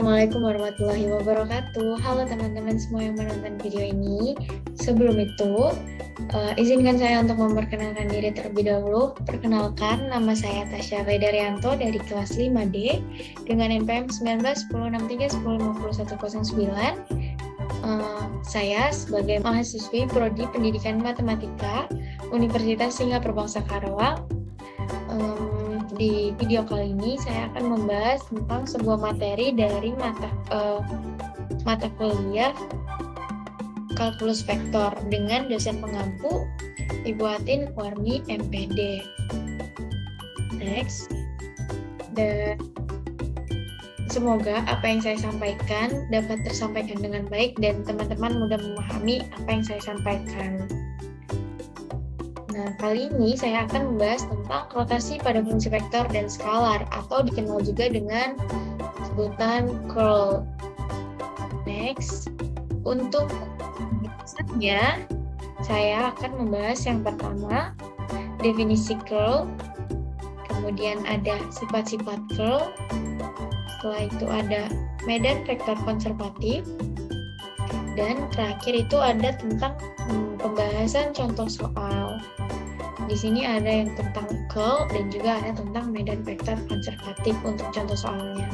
Assalamualaikum warahmatullahi wabarakatuh. Halo teman-teman semua yang menonton video ini. Sebelum itu, izinkan saya untuk memperkenalkan diri terlebih dahulu. Perkenalkan, nama saya Tasya Vedarianto dari kelas 5D dengan NPM 191063105109. Saya sebagai mahasiswi Prodi Pendidikan Matematika Universitas Singapura Bangsa Karawang. Di video kali ini saya akan membahas tentang sebuah materi dari mata kuliah kalkulus vektor dengan dosen pengampu Ibu Atin Warmi MPD. Next. Semoga apa yang saya sampaikan dapat tersampaikan dengan baik dan teman-teman mudah memahami apa yang saya sampaikan. Nah, kali ini saya akan membahas tentang rotasi pada fungsi vektor dan skalar atau dikenal juga dengan sebutan curl. Next, untuk pembahasannya saya akan membahas yang pertama definisi curl, kemudian ada sifat-sifat curl, setelah itu ada medan vektor konservatif, dan terakhir itu ada tentang pembahasan contoh soal. Di sini ada yang tentang curl dan juga ada tentang medan vektor konservatif untuk contoh soalnya.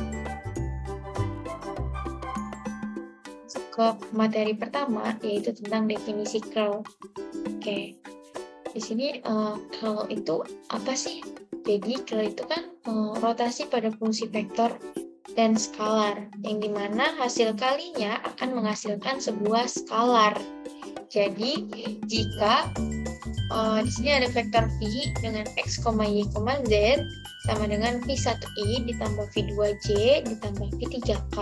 Ke materi pertama yaitu tentang definisi curl. Oke. Di sini curl itu apa sih? Jadi curl itu kan rotasi pada fungsi vektor dan skalar, yang dimana hasil kalinya akan menghasilkan sebuah skalar. Jadi jika di sini ada vektor V dengan X, Y, Z sama dengan V1I ditambah V2J ditambah V3K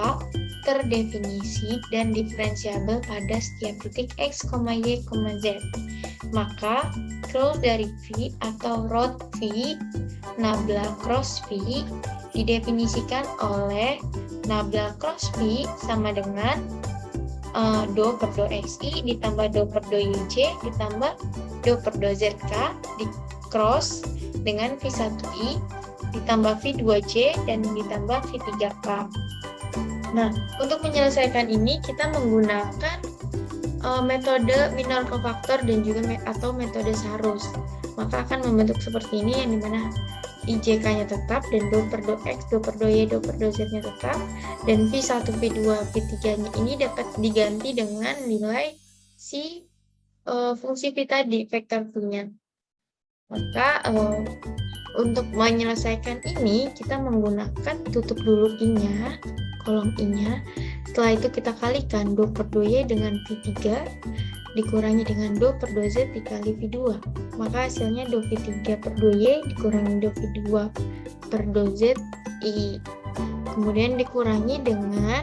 terdefinisi dan diferensiabel pada setiap titik X, Y, Z. Maka curl dari V atau rot V nabla cross V didefinisikan oleh nabla cross V sama dengan do per do XI ditambah do per do YJ ditambah do per do ZK di cross dengan V1I ditambah V2J dan ditambah V3K. Nah, untuk menyelesaikan ini kita menggunakan metode minor cofactor dan juga atau metode Sarus. Maka akan membentuk seperti ini, yang dimana IJK-nya tetap dan do per do X, do per do Y, do per do Z-nya tetap, dan V1, V2, V3-nya ini dapat diganti dengan nilai si fungsi V tadi, vektor V-nya. Maka untuk menyelesaikan ini kita menggunakan tutup dulu I-nya, kolom I-nya. Setelah itu kita kalikan do per do Y dengan V3 dikurangi dengan do per do Z dikali V2. Maka hasilnya do V3 per do Y dikurangi do V2 per do Z I. Kemudian dikurangi dengan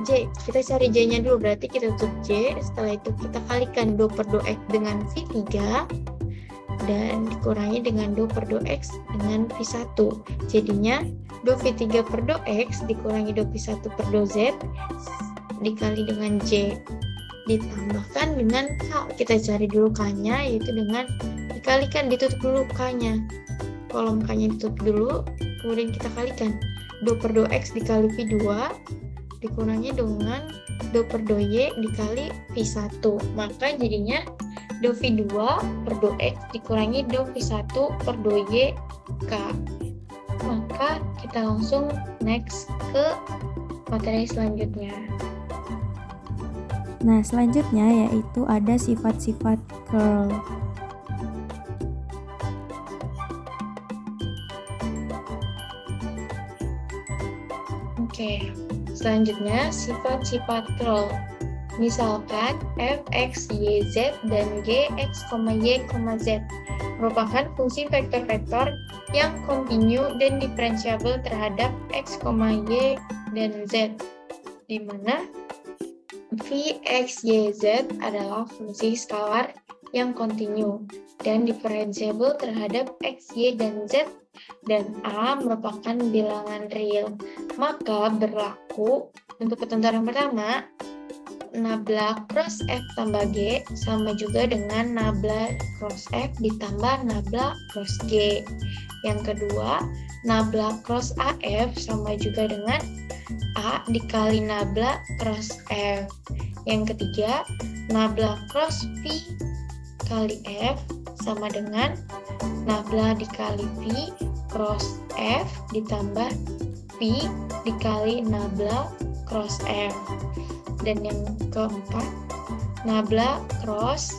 J. Kita cari J-nya dulu, berarti kita tutup J. Setelah itu kita kalikan do per do X dengan V3 dan dikurangi dengan do per do X dengan V1. Jadinya do V3 per do X dikurangi do V1 per do Z dikali dengan J. Ditambahkan dengan K. Kita cari dulu K-nya, yaitu dengan dikalikan, ditutup dulu K-nya. Kolom K-nya ditutup dulu, kemudian kita kalikan do per do X dikali V2 dikurangi dengan do per do Y dikali V1. Maka jadinya do V2 per do X dikurangi do V1 per do Y K. Maka kita langsung next ke materi selanjutnya. Nah, selanjutnya yaitu ada sifat-sifat curl. Oke, selanjutnya sifat-sifat curl. Misalkan f, x, y, z, dan g, x, y, z merupakan fungsi vektor-vektor yang kontinu dan diferensiabel terhadap x, y, dan z, di mana v, x, y, z adalah fungsi skalar yang kontinu dan diferensiabel terhadap x, y, dan z, dan a merupakan bilangan real. Maka berlaku untuk ketentuan yang pertama, nabla cross F tambah G sama juga dengan nabla cross F ditambah nabla cross G. Yang kedua, nabla cross AF sama juga dengan A dikali nabla cross F. Yang ketiga, nabla cross V kali F sama dengan nabla dikali V cross F ditambah V dikali nabla cross F. Dan yang keempat, nabla cross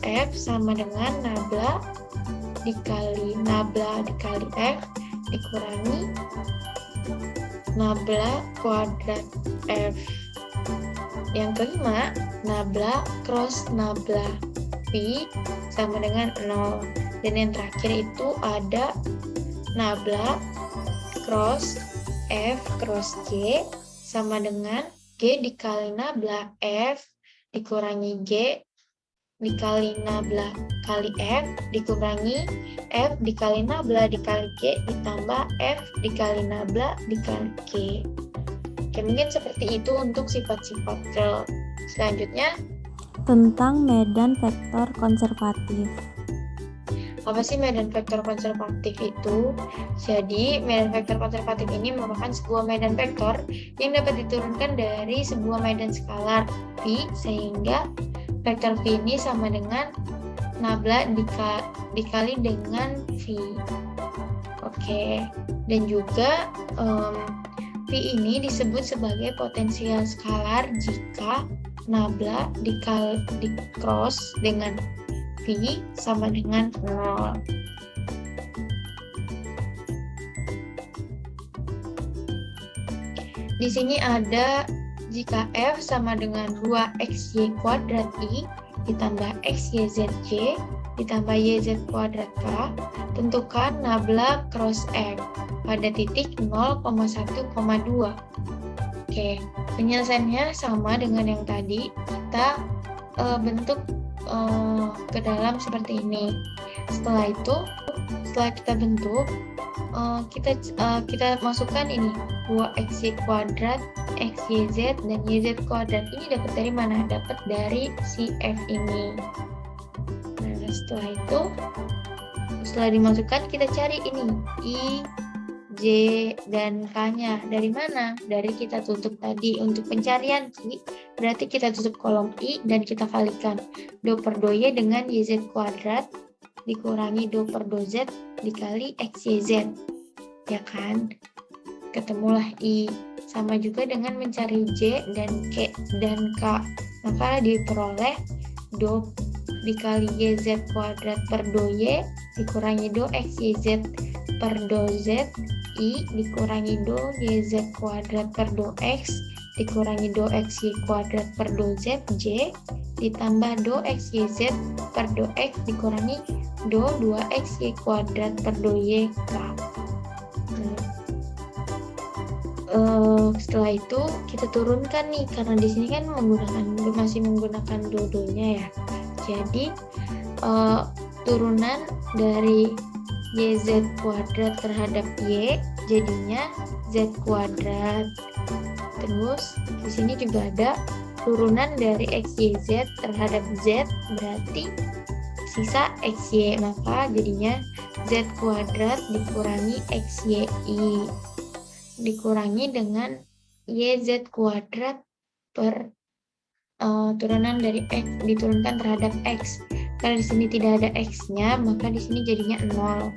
F sama dengan nabla dikali F dikurangi nabla kuadrat F. Yang kelima, nabla cross nabla V sama dengan 0. Dan yang terakhir itu ada nabla cross F cross G sama dengan G dikali nabla F dikurangi G dikali nabla kali F dikurangi F dikali nabla dikali G ditambah F dikali nabla dikali G. Oke, mungkin seperti itu untuk sifat-sifat curl. Selanjutnya, tentang medan vektor konservatif. apa sih medan vektor konservatif itu? Jadi, medan vektor konservatif ini merupakan sebuah medan vektor yang dapat diturunkan dari sebuah medan skalar V, sehingga vektor V ini sama dengan nabla dikali dengan V. Oke, dan juga V ini disebut sebagai potensial skalar jika nabla di cross dengan V sama dengan 0. Di sini ada jika F sama dengan 2xy kuadrat I ditambah xyzj ditambah yz kuadrat k, tentukan nabla cross F pada titik 0,1,2. Oke, penyelesaiannya sama dengan yang tadi, kita bentuk ke dalam seperti ini. Setelah kita bentuk, kita masukkan ini 2xy kuadrat, xyz, dan yz kuadrat. Ini dapat dari mana? Dapat dari si F ini. Nah, setelah dimasukkan, kita cari ini I, J, dan K-nya. Dari mana? Dari kita tutup tadi. Untuk pencarian Q, berarti kita tutup kolom I dan kita kalikan do per do Y dengan YZ kuadrat dikurangi do per do Z dikali XYZ. Ya kan? Ketemulah I. Sama juga dengan mencari J dan K dan K. Maka diperoleh do dikali YZ kuadrat per do Y dikurangi do XYZ per do Z I dikurangi do YZ kuadrat per do X dikurangi do XY kuadrat per do Z J ditambah do XYZ per do X dikurangi do 2XY kuadrat per do Y K. Setelah itu kita turunkan nih, karena di sini kan masih menggunakan do-nya ya. Jadi turunan dari YZ kuadrat terhadap Y jadinya Z kuadrat. Terus di sini juga ada turunan dari XYZ terhadap Z, berarti sisa XY, maka jadinya Z kuadrat dikurangi XYI dikurangi dengan YZ kuadrat per turunan dari X diturunkan terhadap X. Karena di sini tidak ada X-nya, maka di sini jadinya 0.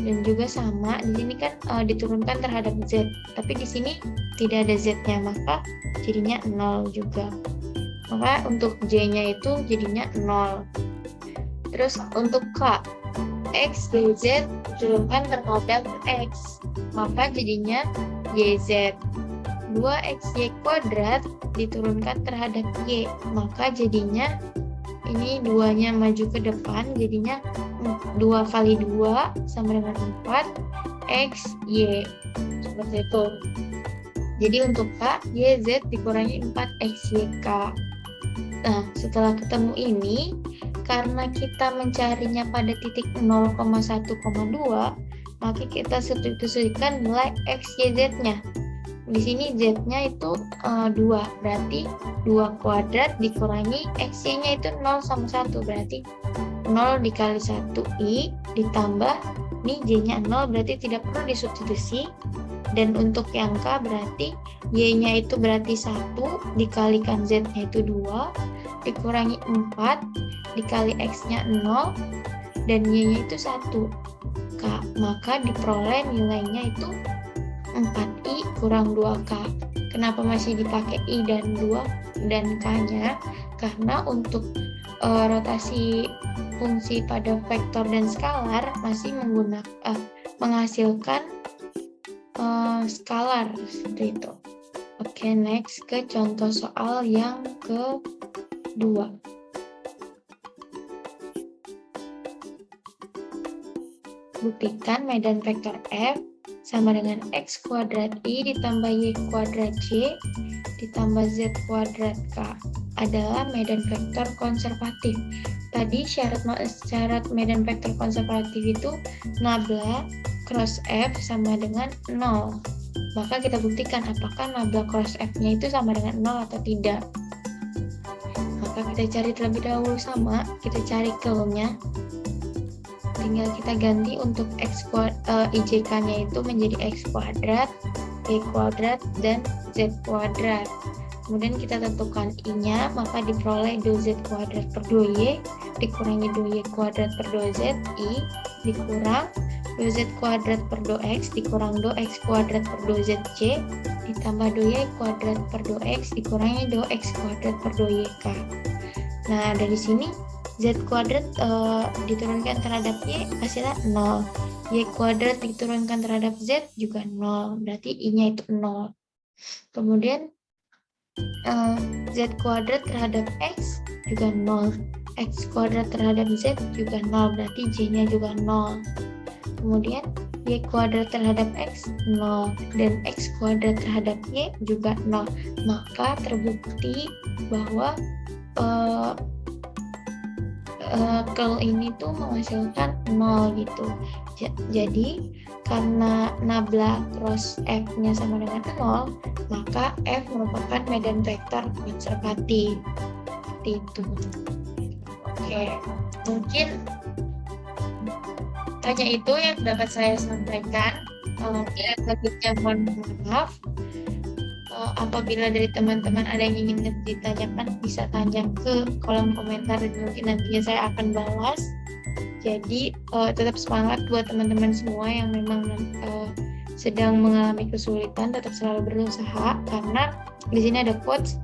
Dan juga sama, di sini kan diturunkan terhadap Z, tapi di sini tidak ada Z-nya, maka jadinya 0 juga. Maka untuk J-nya itu jadinya 0. Terus untuk K, X, YZ diturunkan terhadap X, maka jadinya YZ. 2XY kuadrat diturunkan terhadap Y, maka jadinya ini 2-nya maju ke depan, jadinya 2 kali 2 sama dengan 4 XY. Seperti itu. Jadi untuk K, YZ dikurangi 4XYK. Nah, setelah ketemu ini, karena kita mencarinya pada titik 0,1,2, maka kita substitusikan nilai XYZ-nya. Di sini Z-nya itu 2, berarti 2 kuadrat dikurangi XY-nya itu 0 sama 1, berarti 0 dikali 1I ditambah, ini J-nya 0, berarti tidak perlu disubstitusi, Dan untuk yang K berarti Y-nya itu berarti 1 dikalikan Z-nya itu 2 dikurangi 4 dikali X-nya 0 dan Y-nya itu 1 K. Maka diperoleh nilainya itu 4I kurang 2K. Kenapa masih dipakai I dan 2 dan K-nya? Karena untuk rotasi fungsi pada vektor dan skalar masih menghasilkan skalar seperti itu. Oke, next ke contoh soal yang kedua. Buktikan medan vektor F sama dengan X kuadrat I ditambah Y kuadrat J ditambah Z kuadrat K adalah medan vektor konservatif. Tadi syarat medan vektor konservatif itu nabla cross F sama dengan 0. Maka kita buktikan apakah nabla cross F-nya itu sama dengan 0 atau tidak. Maka kita cari terlebih dahulu sama, kita cari curl-nya. Tinggal kita ganti untuk IJK-nya itu menjadi X kuadrat, Y kuadrat, dan Z kuadrat. Kemudian kita tentukan I-nya, maka diperoleh 2Z kuadrat per 2Y dikurangi 2Y kuadrat per 2Z, I dikurang 2Z kuadrat per 2X dikurang 2X kuadrat per 2ZC ditambah 2Y kuadrat per 2X dikurangi 2X kuadrat per 2YK. Nah, dari sini Z kuadrat diturunkan terhadap Y hasilnya 0. Y kuadrat diturunkan terhadap Z juga 0. Berarti I-nya itu 0. Kemudian Z kuadrat terhadap X juga 0. X kuadrat terhadap Z juga 0. Berarti J-nya juga 0. Kemudian Y kuadrat terhadap X 0. Dan X kuadrat terhadap Y juga 0. Maka terbukti bahwa curl ini tuh menghasilkan 0 gitu. Jadi karena nabla cross F-nya sama dengan 0, maka F merupakan medan vektor konservatif. Seperti itu. Oke, mungkin hanya itu yang dapat saya sampaikan. Selanjutnya mohon maaf. Apabila dari teman-teman ada yang ingin ditanyakan, bisa tanya ke kolom komentar dan mungkin nantinya saya akan balas. Jadi tetap semangat buat teman-teman semua yang memang sedang mengalami kesulitan, tetap selalu berusaha karena di sini ada quotes.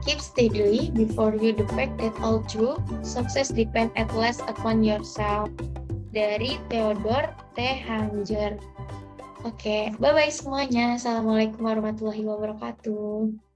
Keep steadily before you the fact that all true success depend at last upon yourself. Dari Theodore T. Hanger. Oke, bye-bye semuanya. Assalamualaikum warahmatullahi wabarakatuh.